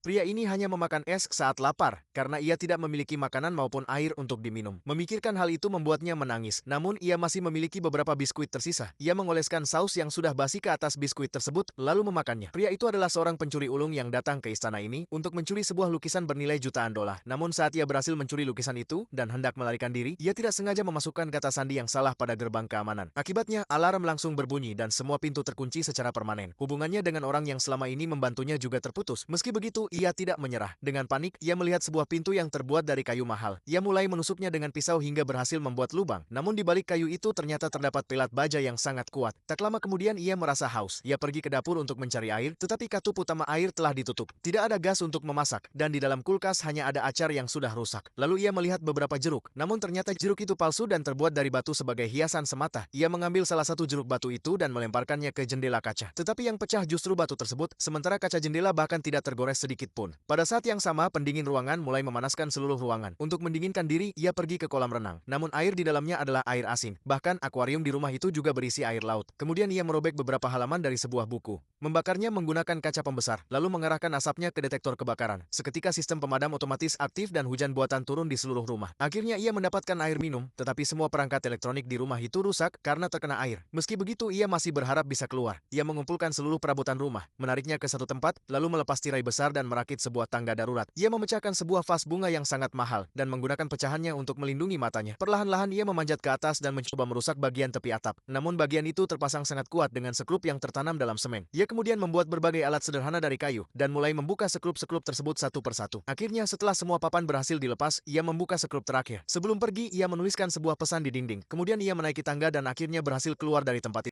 Pria ini hanya memakan es saat lapar, karena ia tidak memiliki makanan maupun air untuk diminum. Memikirkan hal itu membuatnya menangis, namun ia masih memiliki beberapa biskuit tersisa. Ia mengoleskan saus yang sudah basi ke atas biskuit tersebut, lalu memakannya. Pria itu adalah seorang pencuri ulung yang datang ke istana ini untuk mencuri sebuah lukisan bernilai jutaan dolar. Namun saat ia berhasil mencuri lukisan itu dan hendak melarikan diri, ia tidak sengaja memasukkan kata sandi yang salah pada gerbang keamanan. Akibatnya, alarm langsung berbunyi dan semua pintu terkunci secara permanen. Hubungannya dengan orang yang selama ini membantunya juga terputus. Meski begitu, ia tidak menyerah. Dengan panik, ia melihat sebuah pintu yang terbuat dari kayu mahal. Ia mulai menusuknya dengan pisau hingga berhasil membuat lubang. Namun di balik kayu itu ternyata terdapat pelat baja yang sangat kuat. Tak lama kemudian ia merasa haus. Ia pergi ke dapur untuk mencari air, tetapi katup utama air telah ditutup. Tidak ada gas untuk memasak, dan di dalam kulkas hanya ada acar yang sudah rusak. Lalu ia melihat beberapa jeruk, namun ternyata jeruk itu palsu dan terbuat dari batu sebagai hiasan semata. Ia mengambil salah satu jeruk batu itu dan melemparkannya ke jendela kaca. Tetapi yang pecah justru batu tersebut, sementara kaca jendela bahkan tidak tergores sedikit pun. Pada saat yang sama, pendingin ruangan mulai memanaskan seluruh ruangan. Untuk mendinginkan diri, ia pergi ke kolam renang. Namun air di dalamnya adalah air asin. Bahkan akuarium di rumah itu juga berisi air laut. Kemudian ia merobek beberapa halaman dari sebuah buku. Membakarnya menggunakan kaca pembesar, lalu mengarahkan asapnya ke detektor kebakaran. Seketika sistem pemadam otomatis aktif dan hujan buatan turun di seluruh rumah. Akhirnya ia mendapatkan air minum, tetapi semua perangkat elektronik di rumah itu rusak karena terkena air. Meski begitu, ia masih berharap bisa keluar. Ia mengumpulkan seluruh perabotan rumah, menariknya ke satu tempat, lalu melepas tirai besar dan merakit sebuah tangga darurat. Ia memecahkan sebuah vas bunga yang sangat mahal dan menggunakan pecahannya untuk melindungi matanya. Perlahan-lahan ia memanjat ke atas dan mencoba merusak bagian tepi atap. Namun bagian itu terpasang sangat kuat dengan sekrup yang tertanam dalam semen. Ia kemudian membuat berbagai alat sederhana dari kayu dan mulai membuka sekrup-sekrup tersebut satu persatu. Akhirnya setelah semua papan berhasil dilepas, ia membuka sekrup terakhir. Sebelum pergi, ia menuliskan sebuah pesan di dinding. Kemudian ia menaiki tangga dan akhirnya berhasil keluar dari tempat itu.